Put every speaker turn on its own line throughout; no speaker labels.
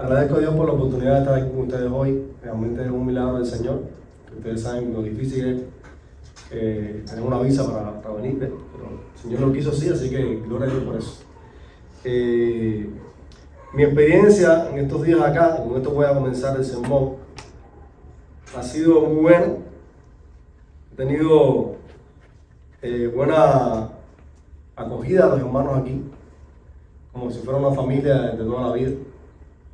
Agradezco a Dios por la oportunidad de estar aquí con ustedes hoy. Realmente es un milagro del Señor. Que ustedes saben lo difícil es tener una visa para venir, pero el Señor lo quiso así, así que gloria a Dios por eso. Mi experiencia en estos días acá, y con esto voy a comenzar el sermón, ha sido muy buena. He tenido buena acogida a los hermanos aquí, como si fuera una familia de toda la vida.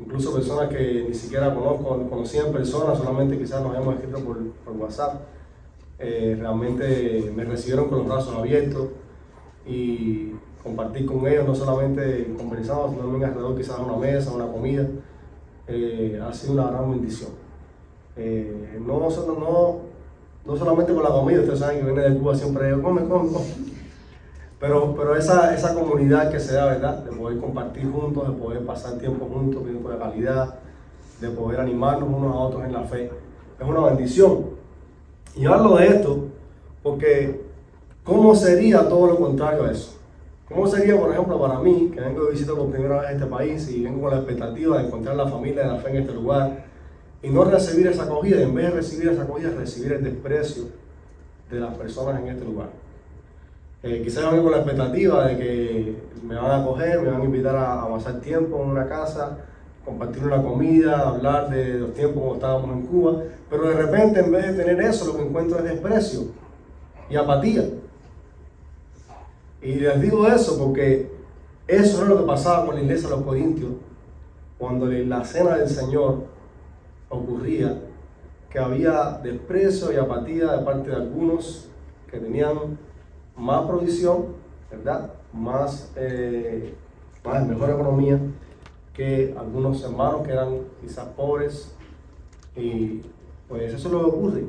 Incluso personas que ni siquiera conocí en persona, solamente quizás nos hemos escrito por WhatsApp. Realmente me recibieron con los brazos abiertos y compartir con ellos, no solamente conversando, sino también alrededor quizás de una mesa, una comida, ha sido una gran bendición. No solamente con la comida, ustedes saben que viene de Cuba siempre ellos, come. Pero esa comunidad que se da, ¿verdad? De poder compartir juntos, de poder pasar tiempo juntos, tiempo de calidad, de poder animarnos unos a otros en la fe, es una bendición. Y hablo de esto porque ¿cómo sería todo lo contrario a eso? ¿Cómo sería, por ejemplo, para mí, que vengo de visita por primera vez a este país y vengo con la expectativa de encontrar la familia de la fe en este lugar y no recibir esa acogida, y en vez de recibir esa acogida, recibir el desprecio de las personas en este lugar? Quizás yo vengo con la expectativa de que me van a acoger, me van a invitar a pasar tiempo en una casa, compartir una comida, hablar de los tiempos como estábamos en Cuba, pero de repente en vez de tener eso lo que encuentro es desprecio y apatía. Y les digo eso porque eso es lo que pasaba con la iglesia de los Corintios cuando en la cena del Señor ocurría que había desprecio y apatía de parte de algunos que tenían más provisión, ¿verdad? Más mejor economía que algunos hermanos que eran quizás pobres. Y pues eso es lo que ocurre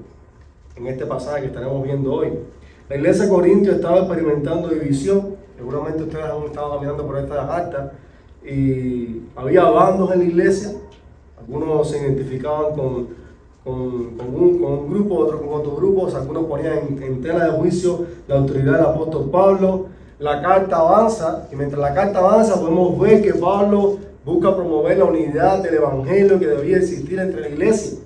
en este pasaje que estaremos viendo hoy. La iglesia de Corintios estaba experimentando división. Seguramente ustedes han estado caminando por esta carta y había bandos en la iglesia. Algunos se identificaban con un grupo, otros con otros grupos. Algunos ponían en tela de juicio la autoridad del apóstol Pablo. La carta avanza, y mientras la carta avanza podemos ver que Pablo busca promover la unidad del evangelio que debía existir entre la iglesia.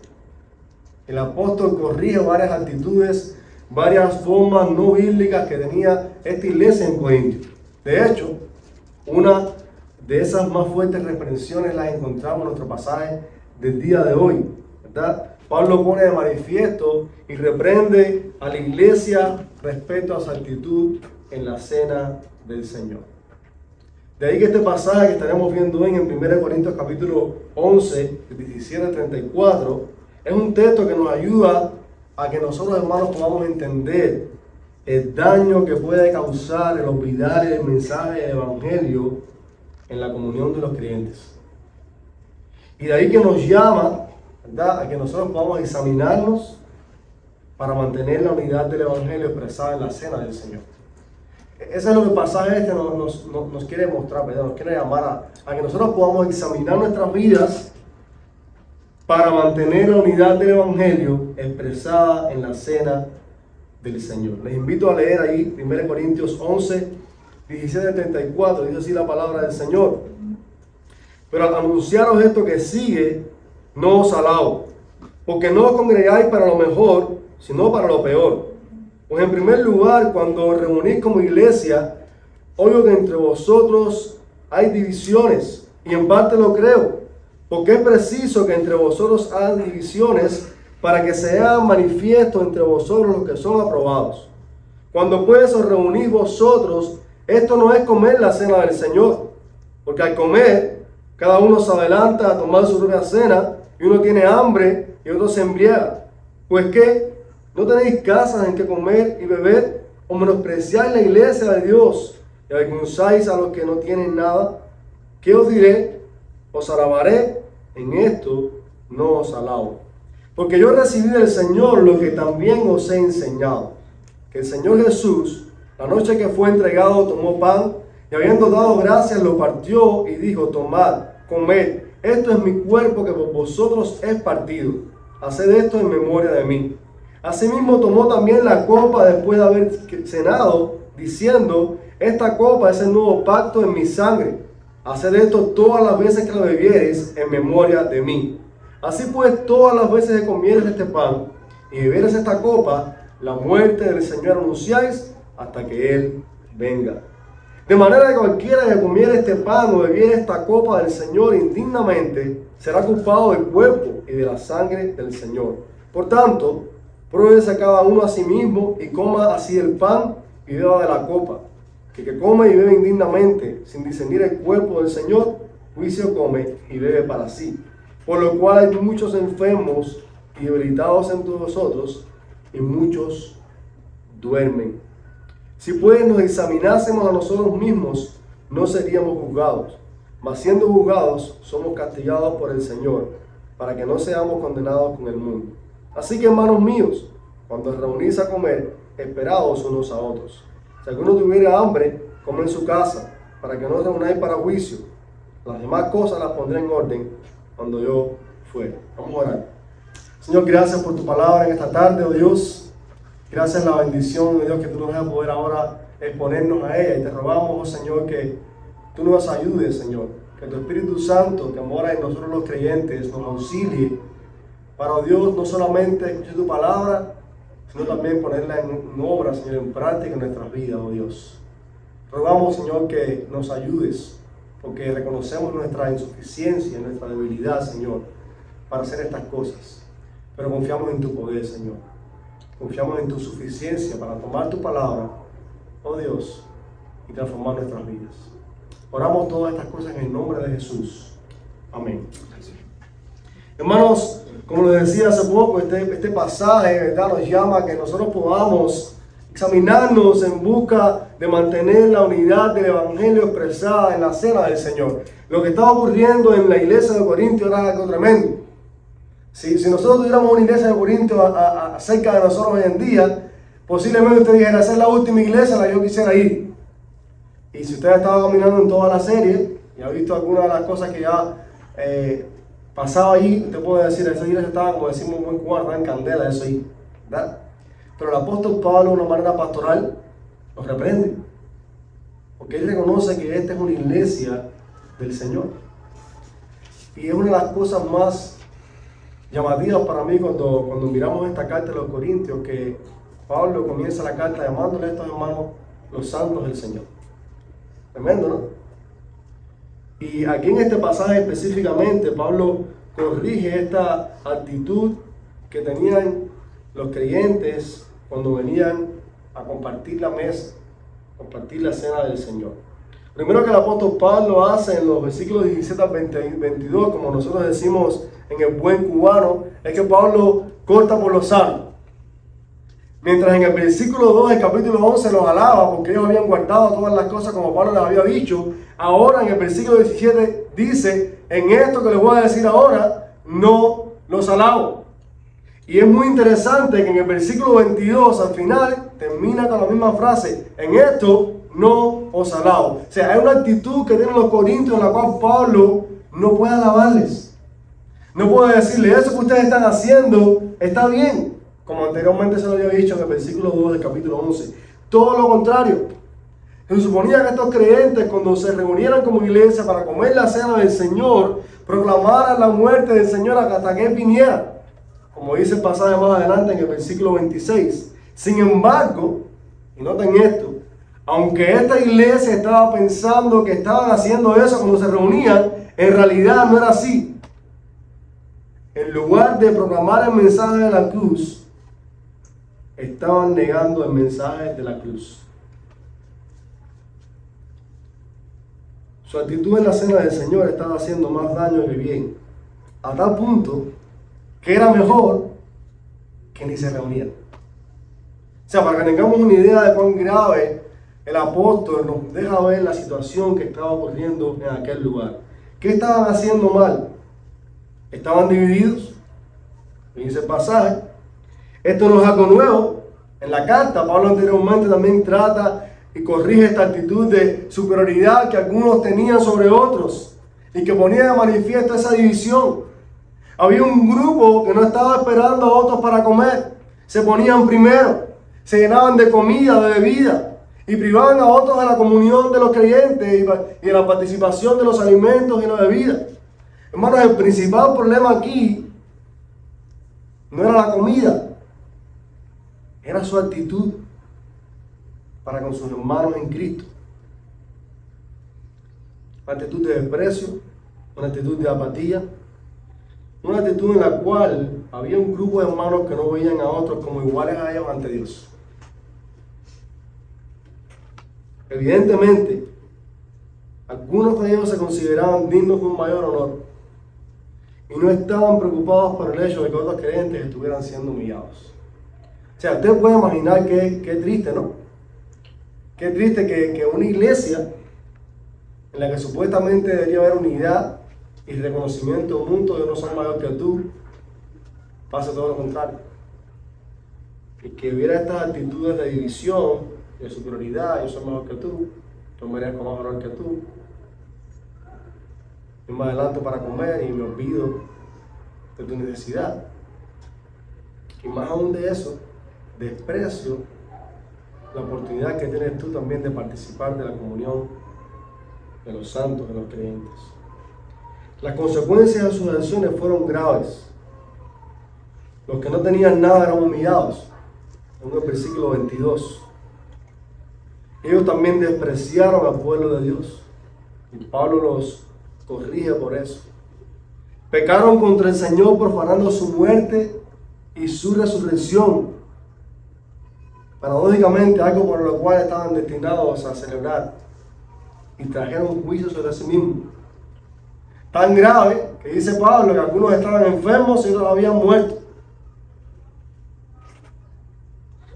El apóstol corrige varias actitudes, varias formas no bíblicas que tenía esta iglesia en Corinto. De hecho, una de esas más fuertes reprensiones las encontramos en nuestro pasaje del día de hoy, ¿verdad? Pablo pone de manifiesto y reprende a la iglesia respecto a su actitud en la cena del Señor. De ahí que este pasaje que estaremos viendo hoy en 1 Corintios capítulo 11, 17 al 34, es un texto que nos ayuda a que nosotros, hermanos, podamos entender el daño que puede causar el olvidar el mensaje del evangelio en la comunión de los creyentes. Y de ahí que nos llama, ¿verdad?, a que nosotros podamos examinarnos para mantener la unidad del evangelio expresada en la cena del Señor. Ese es lo que el pasaje nos quiere mostrar, ¿verdad? Nos quiere llamar a que nosotros podamos examinar nuestras vidas para mantener la unidad del evangelio expresada en la cena del Señor. Les invito a leer ahí 1 Corintios 11, 17 al 34, dice así la palabra del Señor. Pero al anunciaros esto que sigue, no os alabo, porque no os congregáis para lo mejor, sino para lo peor. Pues en primer lugar, cuando os reunís como iglesia, oigo que entre vosotros hay divisiones, y en parte lo creo, porque es preciso que entre vosotros haya divisiones para que sean manifiestos entre vosotros los que son aprobados. Cuando pues os reunís vosotros, esto no es comer la cena del Señor, porque al comer, cada uno se adelanta a tomar su propia cena, y uno tiene hambre y otro se embriaga. Pues ¿qué? ¿No tenéis casas en que comer y beber? ¿O menospreciáis la iglesia de Dios y avergonzáis a los que no tienen nada? ¿Qué os diré? Os alabaré. En esto no os alabo. Porque yo recibí del Señor lo que también os he enseñado. Que el Señor Jesús, la noche que fue entregado, tomó pan y habiendo dado gracias lo partió y dijo: tomad, comed, esto es mi cuerpo que por vosotros es partido. Haced esto en memoria de mí. Asimismo tomó también la copa después de haber cenado, diciendo: esta copa es el nuevo pacto en mi sangre. Haced esto todas las veces que lo bebiereis en memoria de mí. Así pues, todas las veces que comiereis este pan y bebiereis esta copa, la muerte del Señor anunciáis hasta que Él venga. De manera que cualquiera que comiera este pan o bebiera esta copa del Señor indignamente, será culpado del cuerpo y de la sangre del Señor. Por tanto, pruébese cada uno a sí mismo y coma así el pan y beba de la copa. Que come y bebe indignamente, sin discernir el cuerpo del Señor, juicio come y bebe para sí. Por lo cual hay muchos enfermos y debilitados entre vosotros, y muchos duermen. Si pues nos examinásemos a nosotros mismos, no seríamos juzgados. Mas siendo juzgados, somos castigados por el Señor, para que no seamos condenados con el mundo. Así que, hermanos míos, cuando os reunís a comer, esperaos unos a otros. Si alguno tuviera hambre, come en su casa, para que no os reunáis para juicio. Las demás cosas las pondré en orden cuando yo fuera. Vamos a orar. Señor, gracias por tu palabra en esta tarde, oh Dios. Gracias la bendición, oh Dios, que tú nos dejas poder ahora exponernos a ella. Y te rogamos, oh Señor, que tú nos ayudes, Señor. Que tu Espíritu Santo, que mora en nosotros los creyentes, nos auxilie para, oh Dios, no solamente escuchar tu palabra, sino también ponerla en obra, Señor, en práctica en nuestras vidas, oh Dios. Rogamos, Señor, que nos ayudes, porque reconocemos nuestra insuficiencia, nuestra debilidad, Señor, para hacer estas cosas. Pero confiamos en tu poder, Señor. Confiamos en tu suficiencia para tomar tu palabra, oh Dios, y transformar nuestras vidas. Oramos todas estas cosas en el nombre de Jesús. Amén. Hermanos, como les decía hace poco, este pasaje, ¿verdad?, nos llama a que nosotros podamos examinarnos en busca de mantener la unidad del Evangelio expresada en la cena del Señor. Lo que estaba ocurriendo en la iglesia de Corinto era algo tremendo. Si nosotros tuviéramos una iglesia de Corinto cerca de nosotros hoy en día, posiblemente usted dijera, esa es la última iglesia a la que yo quisiera ir. Y si usted ha estado caminando en toda la serie y ha visto algunas de las cosas que ya pasaba allí, usted puede decir, esa iglesia estaba, como decimos en buen cubano, en candela, eso ahí, ¿verdad? Pero el apóstol Pablo, de una manera pastoral, nos reprende, porque él reconoce que esta es una iglesia del Señor. Y es una de las cosas más llamativas para mí cuando miramos esta carta de los Corintios, que Pablo comienza la carta llamándole a estos hermanos los santos del Señor. Tremendo, ¿no? Y aquí en este pasaje específicamente, Pablo corrige esta actitud que tenían los creyentes cuando venían a compartir la mesa, compartir la cena del Señor. Primero que el apóstol Pablo hace en los versículos 17 al 22, como nosotros decimos en el buen cubano, es que Pablo corta por los sanos. Mientras en el versículo 2 del capítulo 11 los alaba porque ellos habían guardado todas las cosas como Pablo les había dicho, ahora en el versículo 17 dice, en esto que les voy a decir ahora, no los alabo. Y es muy interesante que en el versículo 22 al final termina con la misma frase, en esto no os alabo. O sea, hay una actitud que tienen los corintios en la cual Pablo no puede alabarles. No puede decirle, eso que ustedes están haciendo está bien, como anteriormente se lo había dicho en el versículo 2 del capítulo 11. Todo lo contrario. Se suponía que estos creyentes, cuando se reunieran como iglesia para comer la cena del Señor, proclamaran la muerte del Señor hasta que Él viniera. Como dice el pasaje más adelante en el versículo 26. Sin embargo, y noten esto, aunque esta iglesia estaba pensando que estaban haciendo eso cuando se reunían, en realidad no era así. En lugar de proclamar el mensaje de la cruz, estaban negando el mensaje de la cruz. Su actitud en la cena del Señor estaba haciendo más daño que bien, a tal punto que era mejor que ni se reunieran. O sea, para que tengamos una idea de cuán grave, el apóstol nos deja ver la situación que estaba ocurriendo en aquel lugar. ¿Qué estaban haciendo mal? Estaban divididos. Dice el pasaje. Esto no es algo nuevo. En la carta, Pablo anteriormente también trata y corrige esta actitud de superioridad que algunos tenían sobre otros y que ponía de manifiesto esa división. Había un grupo que no estaba esperando a otros para comer. Se ponían primero, se llenaban de comida, de bebida. y privaban a otros de la comunión de los creyentes y de la participación de los alimentos y la bebida. Hermanos, el principal problema aquí no era la comida, era su actitud para con sus hermanos en Cristo. Una actitud de desprecio, una actitud de apatía, una actitud en la cual había un grupo de hermanos que no veían a otros como iguales a ellos ante Dios. Evidentemente, algunos de ellos se consideraban dignos de un mayor honor y no estaban preocupados por el hecho de que otros creyentes estuvieran siendo humillados. O sea, usted puede imaginar qué triste, ¿no? Qué triste que una iglesia en la que supuestamente debería haber unidad y reconocimiento mutuo de uno soy mayor que tú, pase todo lo contrario. Y que hubiera estas actitudes de división, de superioridad, yo soy mejor que tú merezco más honor que tú, yo me adelanto para comer y me olvido de tu necesidad. Y más aún de eso, desprecio la oportunidad que tienes tú también de participar de la comunión de los santos, de los creyentes. Las consecuencias de sus acciones fueron graves. Los que no tenían nada eran humillados. En el versículo 22. Ellos también despreciaron al pueblo de Dios. Y Pablo los corrige por eso. Pecaron contra el Señor profanando su muerte y su resurrección. Paradójicamente, algo por lo cual estaban destinados a celebrar. Y trajeron un juicio sobre sí mismos. Tan grave que dice Pablo que algunos estaban enfermos y otros habían muerto.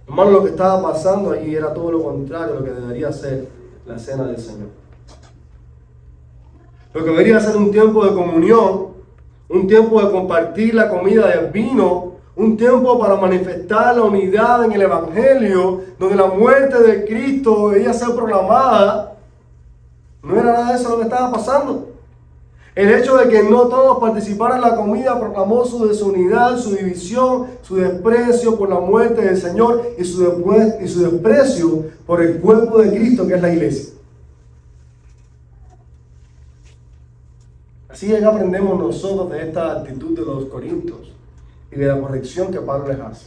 Hermano, lo que estaba pasando allí era todo lo contrario a lo que debería ser la cena del Señor. Lo que debería ser un tiempo de comunión, un tiempo de compartir la comida del vino, un tiempo para manifestar la unidad en el Evangelio, donde la muerte de Cristo debía ser proclamada. No era nada de eso lo que estaba pasando. El hecho de que no todos participaran en la comida proclamó su desunidad, su división, su desprecio por la muerte del Señor y su desprecio por el cuerpo de Cristo, que es la iglesia. Así es que aprendemos nosotros de esta actitud de los corintios y de la corrección que Pablo les hace.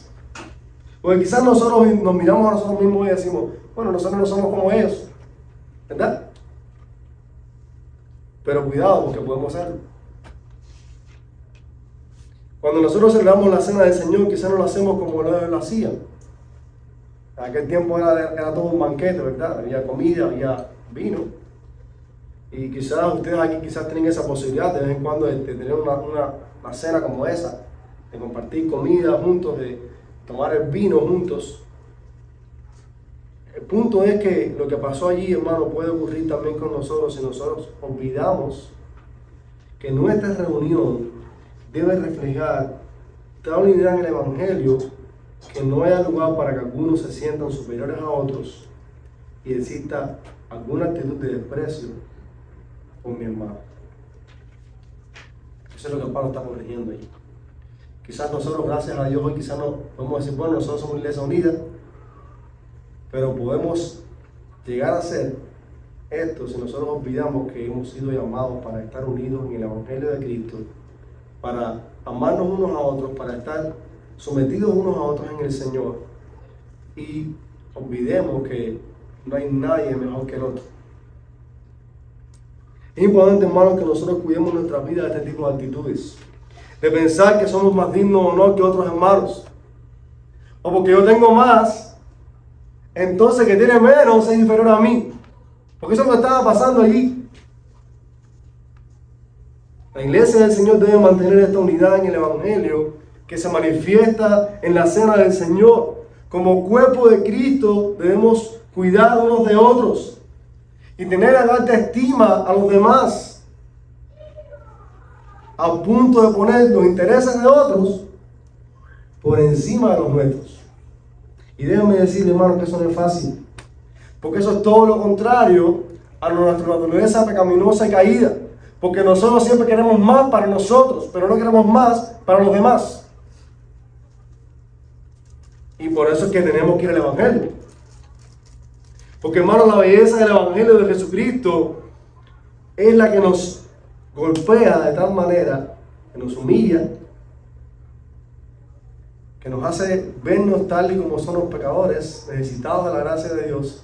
Porque quizás nosotros nos miramos a nosotros mismos y decimos, bueno, nosotros no somos como ellos, ¿verdad? Pero cuidado, porque podemos hacerlo. Cuando nosotros celebramos la cena del Señor, quizás no lo hacemos como ellos lo hacían. En aquel tiempo era todo un banquete, ¿verdad? Había comida, había vino. Y quizás ustedes aquí tienen esa posibilidad de vez en cuando de tener una cena como esa, de compartir comida juntos, de tomar el vino juntos. El punto es que lo que pasó allí, hermano, puede ocurrir también con nosotros si nosotros olvidamos que nuestra reunión debe reflejar tal unidad en el Evangelio que no haya lugar para que algunos se sientan superiores a otros y exista alguna actitud de desprecio por mi hermano. Eso es lo que Pablo está corrigiendo ahí. Quizás nosotros, gracias a Dios, hoy quizás no podemos decir, bueno, nosotros somos una iglesia unida, pero podemos llegar a ser esto si nosotros olvidamos que hemos sido llamados para estar unidos en el Evangelio de Cristo, para amarnos unos a otros, para estar sometidos unos a otros en el Señor, y olvidemos que no hay nadie mejor que el otro. Es importante, hermanos, que nosotros cuidemos nuestra vida de este tipo de actitudes, de pensar que somos más dignos o no que otros hermanos, o porque yo tengo más, entonces que tiene menos es inferior a mí. Porque eso es lo que estaba pasando allí. La iglesia del Señor debe mantener esta unidad en el Evangelio que se manifiesta en la cena del Señor. Como cuerpo de Cristo debemos cuidar unos de otros y tener alta estima a los demás, a punto de poner los intereses de otros por encima de los nuestros. Y déjenme decirle, hermano, que eso no es fácil, porque eso es todo lo contrario a nuestra naturaleza pecaminosa y caída, porque nosotros siempre queremos más para nosotros, pero no queremos más para los demás. Y por eso es que tenemos que ir al Evangelio. Porque hermanos, la belleza del Evangelio de Jesucristo es la que nos golpea de tal manera, que nos humilla, que nos hace vernos tal y como son los pecadores, necesitados de la gracia de Dios,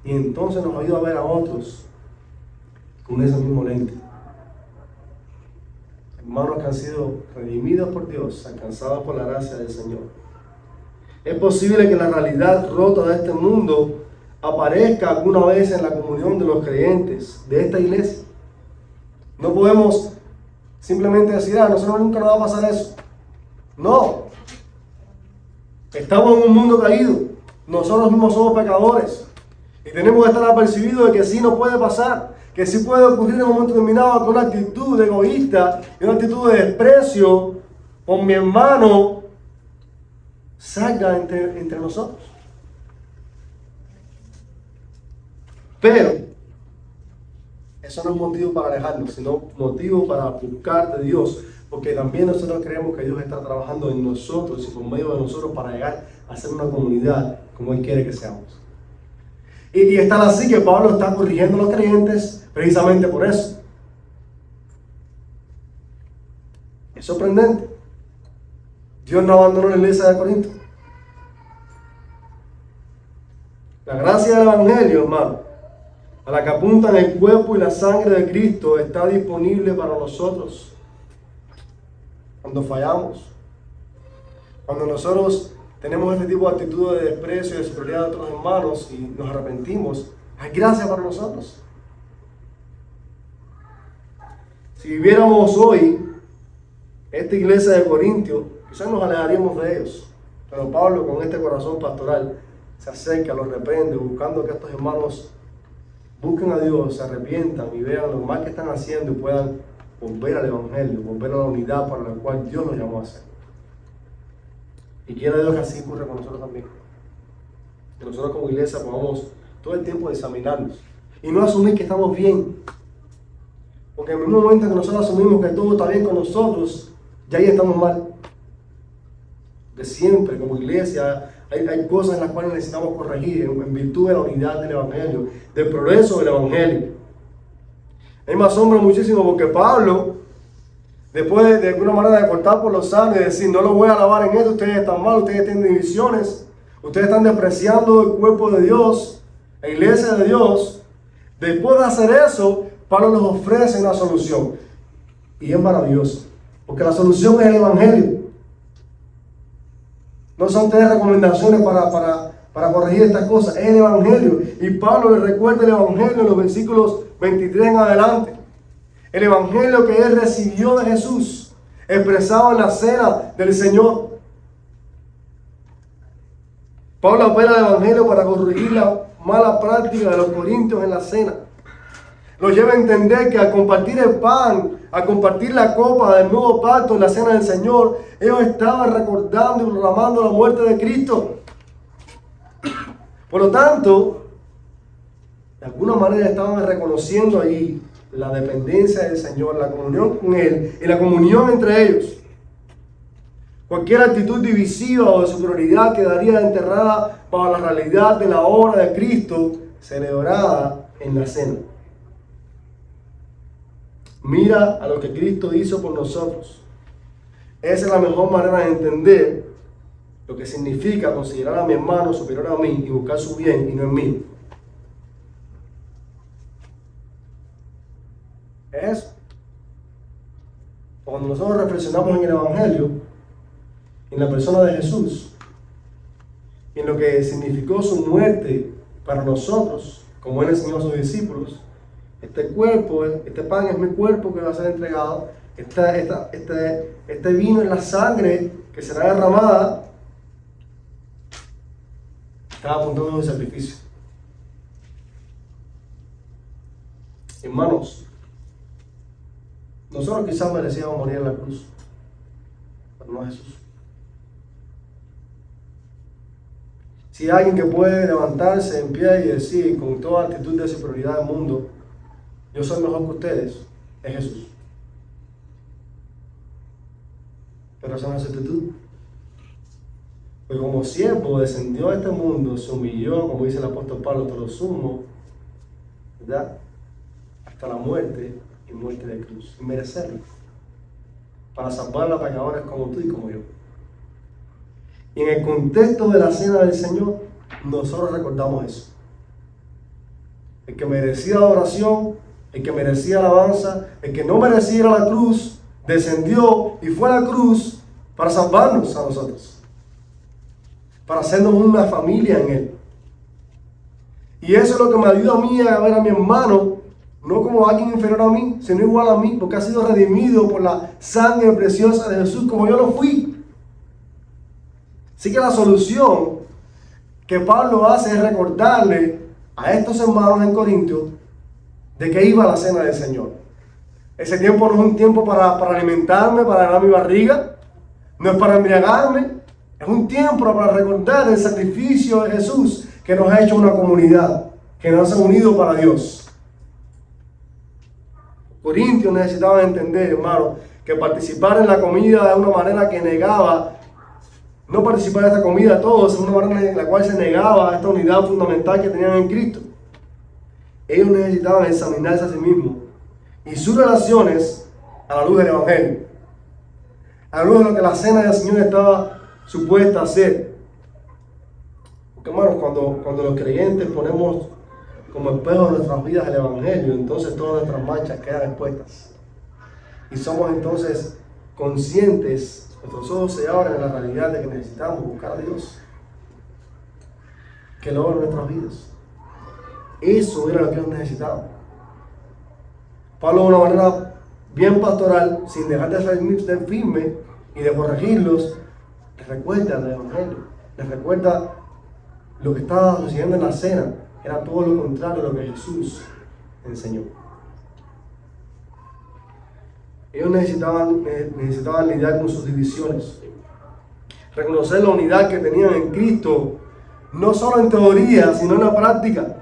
y entonces nos ayuda a ver a otros con ese mismo lente. Hermanos que han sido redimidos por Dios, alcanzados por la gracia del Señor. Es posible que la realidad rota de este mundo aparezca alguna vez en la comunión de los creyentes de esta iglesia. No podemos simplemente decir, a nosotros nunca nos va a pasar eso. No. Estamos en un mundo caído. Nosotros mismos somos pecadores. Y tenemos que estar apercibidos de que sí nos puede pasar. Que sí puede ocurrir en un momento determinado con una actitud egoísta y una actitud de desprecio por mi hermano salga entre nosotros. Pero eso no es motivo para alejarnos, sino motivo para buscar de Dios, porque también nosotros creemos que Dios está trabajando en nosotros y por medio de nosotros para llegar a ser una comunidad como Él quiere que seamos. Y es tan así que Pablo está corrigiendo a los creyentes precisamente por eso. Es sorprendente. Dios no abandonó la iglesia de Corinto. La gracia del Evangelio, hermano, a la que apuntan el cuerpo y la sangre de Cristo, está disponible para nosotros. Cuando fallamos, cuando nosotros tenemos este tipo de actitud de desprecio y de superioridad de otros hermanos y nos arrepentimos, hay gracia para nosotros. Si viviéramos hoy esta iglesia de Corintio, quizás nos alejaríamos de ellos. Pero Pablo, con este corazón pastoral, se acerca, los reprende, buscando que estos hermanos busquen a Dios, se arrepientan y vean lo mal que están haciendo y puedan volver al Evangelio, volver a la unidad para la cual Dios nos llamó a ser. Y quiera Dios que así ocurra con nosotros también. Que nosotros como iglesia podamos todo el tiempo examinarnos y no asumir que estamos bien. Porque en el mismo momento que nosotros asumimos que todo está bien con nosotros, ya ahí estamos mal. Porque siempre como iglesia hay cosas en las cuales necesitamos corregir en virtud de la unidad del Evangelio, del progreso del Evangelio. A mí me asombra muchísimo porque Pablo, después de alguna manera de cortar por los sanos y decir, no lo voy a alabar en esto, ustedes están mal, ustedes tienen divisiones, ustedes están despreciando el cuerpo de Dios, la iglesia de Dios. Después de hacer eso, Pablo les ofrece una solución. Y es maravilloso, porque la solución es el Evangelio. No son tres recomendaciones para corregir estas cosas, es el Evangelio. Y Pablo les recuerda el Evangelio en los versículos 23 en adelante. El Evangelio que él recibió de Jesús, expresado en la cena del Señor. Pablo apela al Evangelio para corregir la mala práctica de los corintios en la cena. Los lleva a entender que al compartir el pan, al compartir la copa del nuevo pacto en la cena del Señor, ellos estaban recordando y proclamando la muerte de Cristo. Por lo tanto, de alguna manera estaban reconociendo allí la dependencia del Señor, la comunión con Él y la comunión entre ellos. Cualquier actitud divisiva o de superioridad quedaría enterrada para la realidad de la obra de Cristo celebrada en la cena. Mira a lo que Cristo hizo por nosotros. Esa es la mejor manera de entender lo que significa considerar a mi hermano superior a mí y buscar su bien y no en mí. Es eso. Cuando nosotros reflexionamos en el Evangelio, en la persona de Jesús, y en lo que significó su muerte para nosotros, como Él enseñó a sus discípulos, este cuerpo, este pan es mi cuerpo que va a ser entregado, este vino es la sangre que será derramada, estaba apuntando a un sacrificio. Hermanos, nosotros quizás merecíamos morir en la cruz, pero no Jesús. Si hay alguien que puede levantarse en pie y decir con toda actitud de superioridad del mundo, yo soy mejor que ustedes, es Jesús. Pero esa no es actitud. Porque como siervo descendió a este mundo, se humilló, como dice el apóstol Pablo, hasta lo sumo, ¿verdad? Hasta la muerte y muerte de cruz, y merecerlo, para salvar a pecadores como tú y como yo. Y en el contexto de la cena del Señor, nosotros recordamos eso. El que merecía adoración, el que merecía alabanza, el que no merecía la cruz, descendió y fue a la cruz para salvarnos a nosotros, para hacernos una familia en Él. Y eso es lo que me ayuda a mí a ver a mi hermano, no como alguien inferior a mí, sino igual a mí, porque ha sido redimido por la sangre preciosa de Jesús, como yo lo fui. Así que la solución que Pablo hace es recordarle a estos hermanos en Corintios de que iba a la cena del Señor. Ese tiempo no es un tiempo para alimentarme, para llenar mi barriga, no es para embriagarme, es un tiempo para recordar el sacrificio de Jesús que nos ha hecho una comunidad, que nos ha unido para Dios. Corintios necesitaban entender, hermano, que participar en la comida de una manera que negaba, no participar de esta comida a todos, de una manera en la cual se negaba esta unidad fundamental que tenían en Cristo. Ellos necesitaban examinarse a sí mismos y sus relaciones a la luz del Evangelio, a la luz de lo que la cena del Señor estaba supuesta a hacer. Porque, hermanos, cuando los creyentes ponemos como espejo de nuestras vidas el Evangelio, entonces todas nuestras manchas quedan expuestas. Y somos entonces conscientes, nuestros ojos se abren a la realidad de que necesitamos buscar a Dios, que lo haga en nuestras vidas. Eso era lo que ellos necesitaban. Pablo, de una manera bien pastoral, sin dejar de ser firme y de corregirlos, les recuerda el Evangelio, les recuerda lo que estaba sucediendo en la cena. Era todo lo contrario a lo que Jesús enseñó. Ellos necesitaban lidiar con sus divisiones, reconocer la unidad que tenían en Cristo, no solo en teoría, sino en la práctica,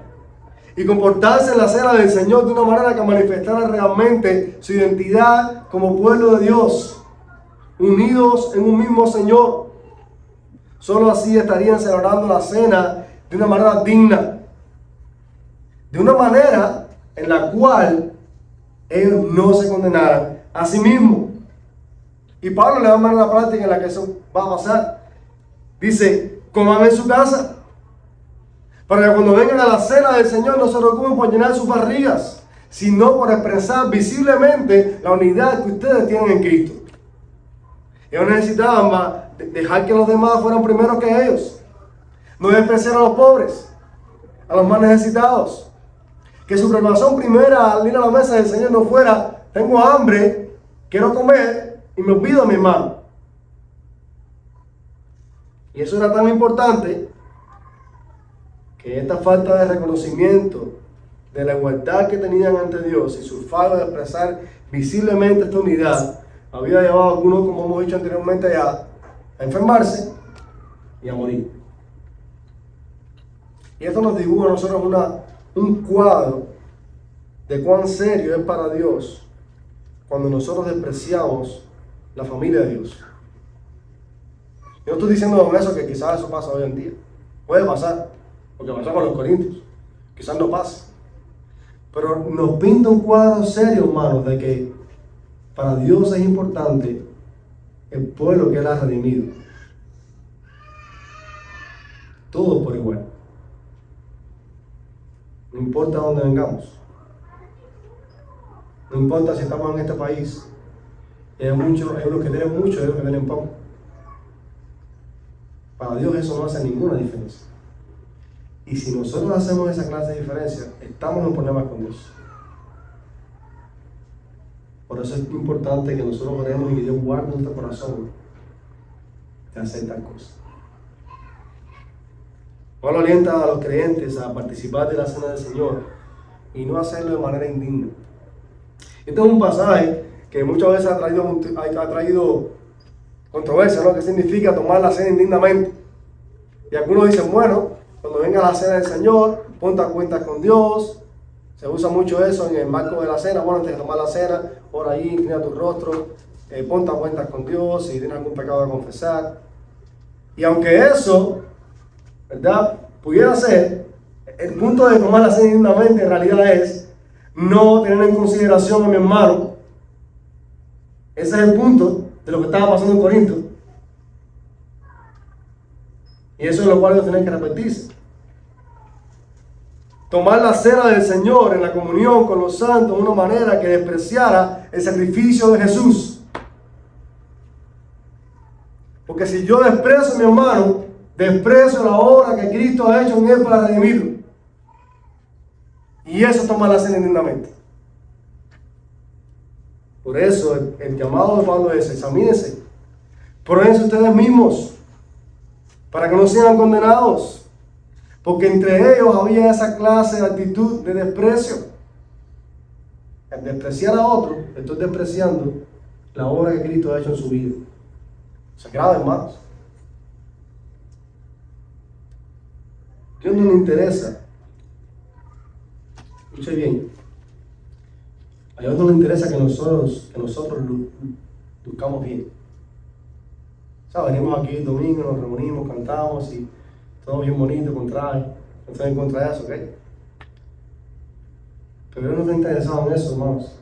y comportarse en la cena del Señor de una manera que manifestara realmente su identidad como pueblo de Dios, unidos en un mismo Señor. Solo así estarían celebrando la cena de una manera digna, de una manera en la cual ellos no se condenaran a sí mismos. Y Pablo le da una práctica en la que eso va a pasar. Dice, coman en su casa, para que cuando vengan a la cena del Señor no se preocupen por llenar sus barrigas, sino por expresar visiblemente la unidad que ustedes tienen en Cristo. Ellos necesitaban dejar que los demás fueran primero que ellos, no despreciar a los pobres, a los más necesitados. Que su preocupación primera al ir a la mesa del Señor no fuera, tengo hambre, quiero comer y me olvido de mi hermano. Y eso era tan importante que esta falta de reconocimiento de la igualdad que tenían ante Dios y su falta de expresar visiblemente esta unidad había llevado a algunos, como hemos dicho anteriormente, a enfermarse y a morir. Y esto nos dibuja a nosotros un cuadro de cuán serio es para Dios cuando nosotros despreciamos la familia de Dios. Yo no estoy diciendo con eso que quizás eso pasa hoy en día. Puede pasar, porque pasó con los corintios. Quizás no pase. Pero nos pinta un cuadro serio, hermanos, de que para Dios es importante el pueblo que Él ha redimido. Todos por igual. No importa dónde vengamos. No importa si estamos en este país. Hay unos que tienen mucho y otros que tienen poco. Para Dios eso no hace ninguna diferencia. Y si nosotros hacemos esa clase de diferencia, estamos en problemas con Dios. Por eso es importante que nosotros oremos y que Dios guarde nuestro corazón de hacer tal cosa. Pablo orienta a los creyentes a participar de la cena del Señor y no hacerlo de manera indigna. Este es un pasaje que muchas veces ha traído controversia, ¿no? ¿Qué significa tomar la cena indignamente? Y algunos dicen, bueno, cuando venga la cena del Señor, ponte a cuentas con Dios. Se usa mucho eso en el marco de la cena. Bueno, antes de tomar la cena, por ahí, inclina tu rostro, ponte a cuentas con Dios si tienes algún pecado a confesar. Y aunque eso, ¿verdad?, pudiera ser, el punto de tomar la cena indignamente en realidad es no tener en consideración a mi hermano. Ese es el punto de lo que estaba pasando en Corinto. Y eso es lo cual ellos tienen que arrepentirse. Tomar la cena del Señor en la comunión con los santos de una manera que despreciara el sacrificio de Jesús. Porque si yo desprecio a mi hermano, desprecio la obra que Cristo ha hecho en él para redimirlo. Y eso toma la cena indignamente. Por eso el llamado de Pablo es: examínense, pruébense ustedes mismos, para que no sean condenados. Porque entre ellos había esa clase de actitud de desprecio. Al despreciar a otro, estoy despreciando la obra que Cristo ha hecho en su vida. Eso es grave, hermanos. A Dios no le interesa. Escuche bien. A Dios no le interesa que nosotros buscamos bien. O sea, venimos aquí el domingo, nos reunimos, cantamos y todo bien bonito, con traje. No estoy en contra de eso, ¿ok? Pero Dios no está interesado en eso, hermanos.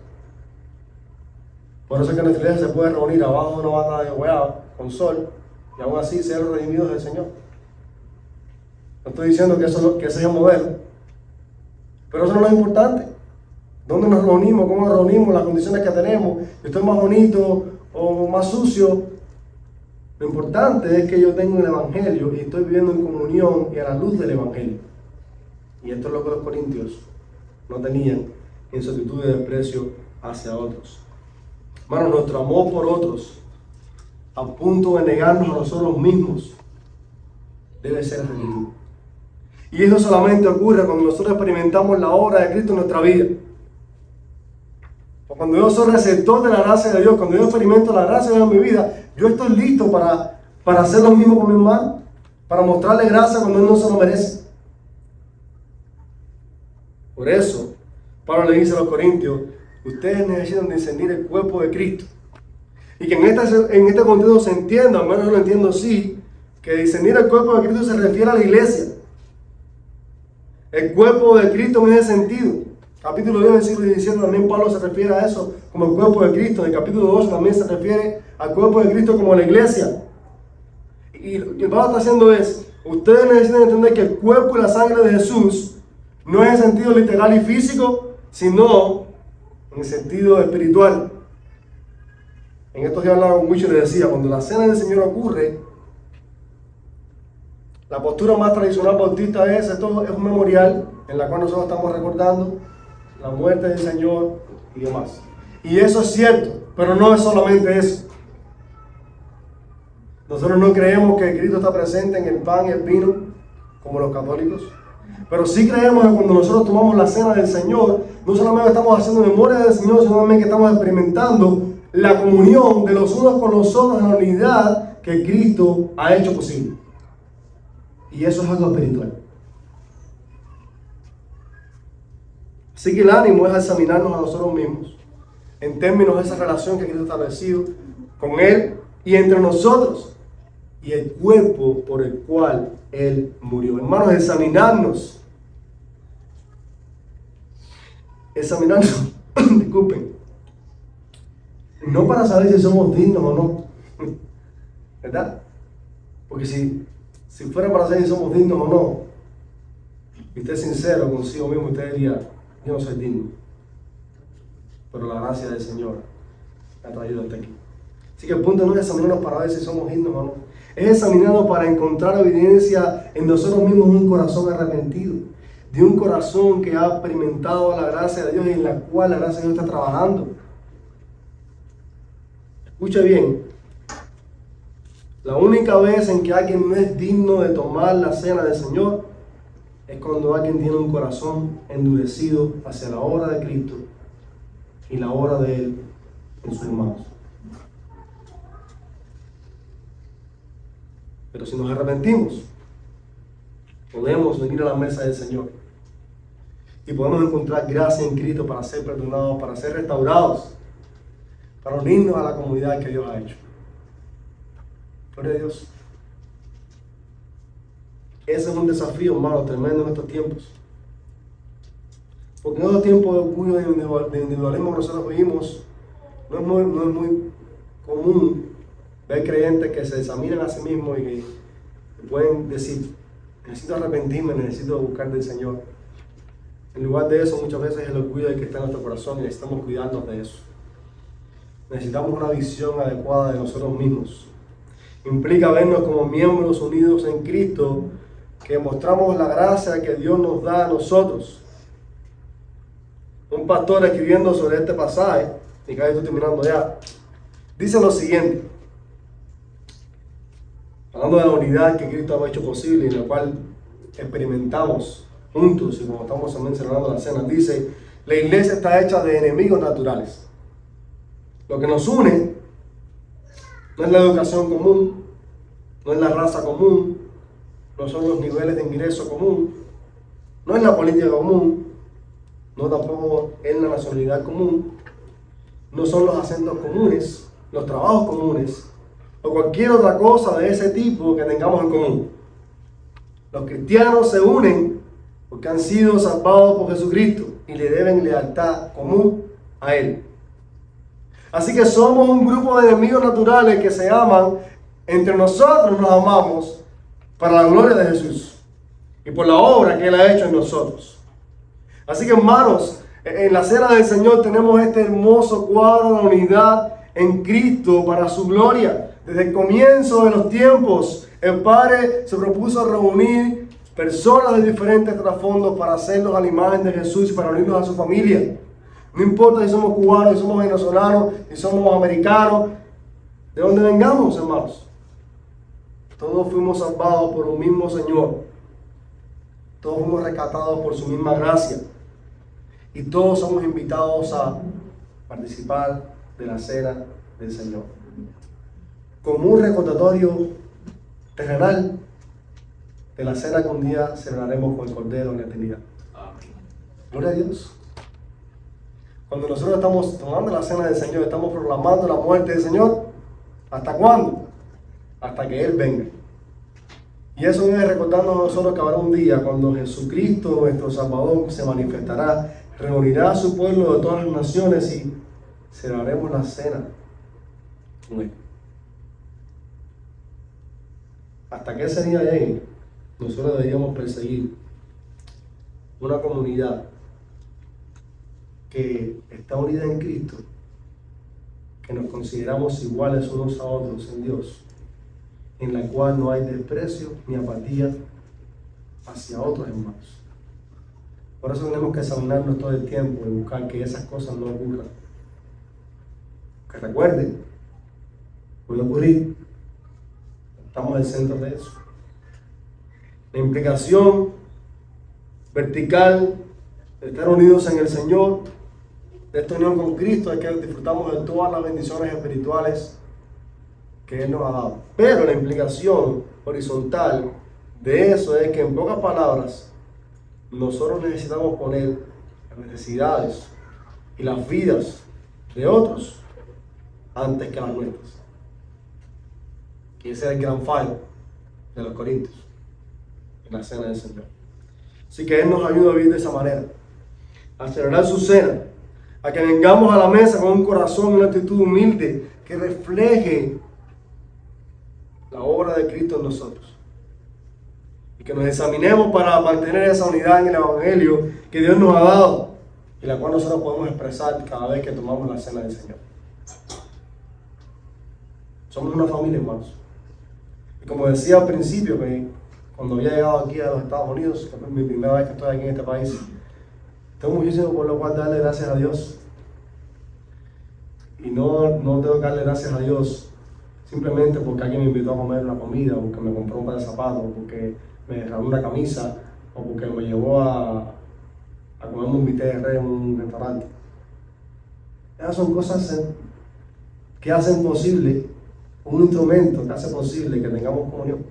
Por eso es que nuestra iglesia se puede reunir abajo de una bata de hueá con sol y aún así ser redimidos del Señor. No estoy diciendo que ese es el modelo, pero eso no es lo importante. ¿Dónde nos reunimos? ¿Cómo nos reunimos? Las condiciones que tenemos. Si estoy más bonito o más sucio. Lo importante es que yo tengo el Evangelio y estoy viviendo en comunión y a la luz del Evangelio. Y esto es lo que los corintios no tenían en su actitud de desprecio hacia otros. Hermano, nuestro amor por otros, a punto de negarnos a nosotros mismos, debe ser rendido. Y eso solamente ocurre cuando nosotros experimentamos la obra de Cristo en nuestra vida. Cuando yo soy receptor de la gracia de Dios, cuando yo experimento la gracia de Dios en mi vida, yo estoy listo para hacer lo mismo con mi hermano, para mostrarle gracia cuando él no se lo merece. Por eso, Pablo le dice a los corintios: ustedes necesitan discernir el cuerpo de Cristo. Y que en este contexto se entienda, al menos yo lo entiendo así, que discernir el cuerpo de Cristo se refiere a la iglesia. El cuerpo de Cristo en ese sentido. Capítulo 10, versículo 17, también Pablo se refiere a eso como el cuerpo de Cristo. En el capítulo 12 también se refiere al cuerpo de Cristo como la iglesia. Y lo que Pablo está haciendo es: ustedes necesitan entender que el cuerpo y la sangre de Jesús no es en sentido literal y físico, sino en el sentido espiritual. En estos días hablaba con Wicho y le decía: cuando la cena del Señor ocurre, la postura más tradicional bautista es: esto es un memorial en la cual nosotros estamos recordando la muerte del Señor y demás. Y eso es cierto, pero no es solamente eso. Nosotros no creemos que Cristo está presente en el pan y el vino, como los católicos. Pero sí creemos que cuando nosotros tomamos la cena del Señor, no solamente estamos haciendo memoria del Señor, sino también que estamos experimentando la comunión de los unos con los otros en la unidad que Cristo ha hecho posible. Y eso es algo espiritual. Así que el ánimo es examinarnos a nosotros mismos en términos de esa relación que Cristo ha establecido con Él y entre nosotros y el cuerpo por el cual Él murió. Hermanos, examinarnos, disculpen, no para saber si somos dignos o no, ¿verdad? Porque si fuera para saber si somos dignos o no, y usted es sincero consigo mismo, usted diría: yo no soy digno, pero la gracia del Señor me ha traído hasta aquí. Así que el punto no es examinarnos para ver si somos dignos o no, es examinarnos para encontrar evidencia en nosotros mismos de un corazón arrepentido, de un corazón que ha experimentado la gracia de Dios y en la cual la gracia de Dios está trabajando. Escuche bien, la única vez en que alguien no es digno de tomar la cena del Señor es cuando alguien tiene un corazón endurecido hacia la obra de Cristo y la obra de Él en sus hermanos. Pero si nos arrepentimos, podemos venir a la mesa del Señor y podemos encontrar gracia en Cristo para ser perdonados, para ser restaurados, para unirnos a la comunidad que Dios ha hecho. Gloria a Dios. Ese es un desafío, hermano, tremendo en estos tiempos. Porque en estos tiempos de orgullo, de individualismo que nosotros vivimos, no es muy común ver creyentes que se examinan a sí mismos y que pueden decir, necesito arrepentirme, necesito buscar del Señor. En lugar de eso, muchas veces el orgullo que está en nuestro corazón y necesitamos cuidarnos de eso. Necesitamos una visión adecuada de nosotros mismos. Implica vernos como miembros unidos en Cristo, que mostramos la gracia que Dios nos da a nosotros. Un pastor escribiendo sobre este pasaje, y casi estoy terminando ya, dice lo siguiente, hablando de la unidad que Cristo ha hecho posible y en la cual experimentamos juntos y como estamos también celebrando la cena, dice: la iglesia está hecha de enemigos naturales. Lo que nos une no es la educación común, no es la raza común, no son los niveles de ingreso común, no es la política común, no tampoco es la nacionalidad común, no son los acentos comunes, los trabajos comunes o cualquier otra cosa de ese tipo que tengamos en común. Los cristianos se unen porque han sido salvados por Jesucristo y le deben lealtad común a Él. Así que somos un grupo de enemigos naturales que se aman, entre nosotros nos amamos para la gloria de Jesús y por la obra que Él ha hecho en nosotros. Así que, hermanos, en la cena del Señor tenemos este hermoso cuadro de unidad en Cristo para su gloria. Desde el comienzo de los tiempos, el Padre se propuso reunir personas de diferentes trasfondos para hacerlos a la imagen de Jesús y para unirnos a su familia. No importa si somos cubanos, si somos venezolanos, si somos americanos, de donde vengamos, hermanos. Todos fuimos salvados por un mismo Señor. Todos fuimos rescatados por su misma gracia. Y todos somos invitados a participar de la cena del Señor. Como un recordatorio terrenal de la cena que un día celebraremos con el Cordero en la eternidad. Gloria a Dios. Cuando nosotros estamos tomando la cena del Señor, estamos proclamando la muerte del Señor. ¿Hasta cuándo? Hasta que Él venga. Y eso debe recordarnos a nosotros que habrá un día cuando Jesucristo, nuestro Salvador, se manifestará, reunirá a su pueblo de todas las naciones y celebraremos la cena con Él. Hasta que ese día llegue, nosotros deberíamos perseguir una comunidad que está unida en Cristo, que nos consideramos iguales unos a otros en Dios, en la cual no hay desprecio ni apatía hacia otros hermanos. Por eso tenemos que examinarnos todo el tiempo y buscar que esas cosas no ocurran. Que recuerden, puede ocurrir, estamos al centro de eso. La implicación vertical de estar unidos en el Señor, de esta unión con Cristo, es que disfrutamos de todas las bendiciones espirituales que Él nos ha dado. Pero la implicación horizontal de eso es que, en pocas palabras, nosotros necesitamos poner las necesidades y las vidas de otros antes que las nuestras. Que ese es el gran fallo de los Corintios en la cena del Señor. Así que Él nos ayuda a vivir de esa manera, a celebrar su cena, a que vengamos a la mesa con un corazón y una actitud humilde que refleje la obra de Cristo en nosotros. Y que nos examinemos para mantener esa unidad en el Evangelio que Dios nos ha dado y la cual nosotros podemos expresar cada vez que tomamos la cena del Señor. Somos una familia, hermanos. Y como decía al principio, que cuando había llegado aquí a los Estados Unidos, que fue mi primera vez que estoy aquí en este país, tengo muchísimo por lo cual darle gracias a Dios. Y no tengo que darle gracias a Dios simplemente porque alguien me invitó a comer una comida, o porque me compró un par de zapatos, o porque me regaló una camisa, o porque me llevó a comerme un bistec de res en un restaurante. Esas son cosas que hacen posible, un instrumento que hace posible que tengamos comunión,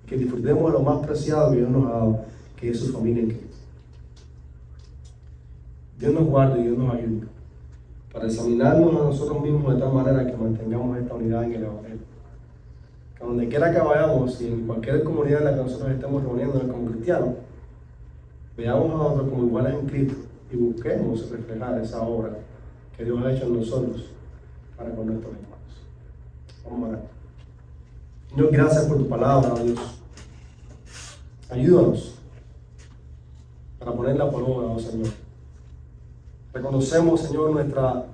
que disfrutemos de lo más preciado que Dios nos ha dado, que es su familia en Cristo. Dios nos guarde y Dios nos ayude para examinarnos a nosotros mismos de tal manera que mantengamos esta unidad en el Evangelio. que donde quiera que vayamos y en cualquier comunidad en la que nosotros estemos reuniéndonos como cristianos, veamos a otros como iguales en Cristo y busquemos reflejar esa obra que Dios ha hecho en nosotros para con nuestros hermanos. Vamos a orar. Señor, gracias por tu palabra, oh Dios. Ayúdanos para ponerla por obra, oh Señor. Reconocemos, Señor, nuestra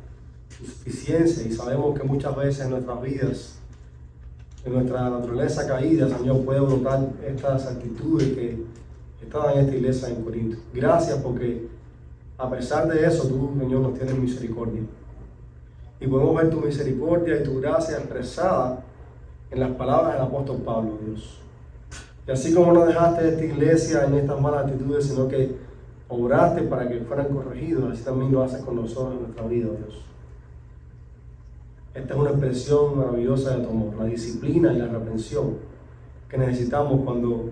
insuficiencia y sabemos que muchas veces en nuestras vidas, en nuestra naturaleza caída, Señor, puede brotar estas actitudes que estaban en esta iglesia en Corinto. Gracias porque a pesar de eso, tú, Señor, nos tienes misericordia. Y podemos ver tu misericordia y tu gracia expresada en las palabras del apóstol Pablo, Dios. Y así como no dejaste esta iglesia en estas malas actitudes, sino que obraste para que fueran corregidos, así también lo haces con nosotros en nuestra vida, Dios. Esta es una expresión maravillosa de tu amor, la disciplina y la reprensión que necesitamos cuando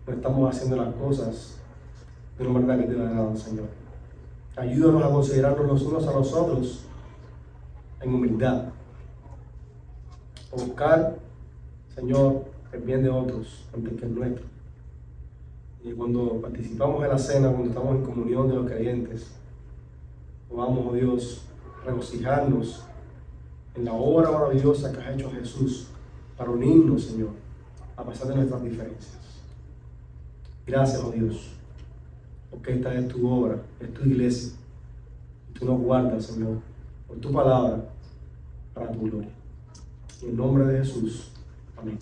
no estamos haciendo las cosas de una manera que te agradan, Señor. Ayúdanos a considerarnos los unos a los otros en humildad, a buscar, Señor, el bien de otros antes que el nuestro. Y cuando participamos en la cena, cuando estamos en comunión de los creyentes, podamos, oh Dios, regocijarnos en la obra maravillosa que has hecho Jesús para unirnos, Señor, a pesar de nuestras diferencias. Gracias, oh Dios, porque esta es tu obra, es tu iglesia, y tú nos guardas, Señor, por tu palabra, para tu gloria. En el nombre de Jesús. Amén.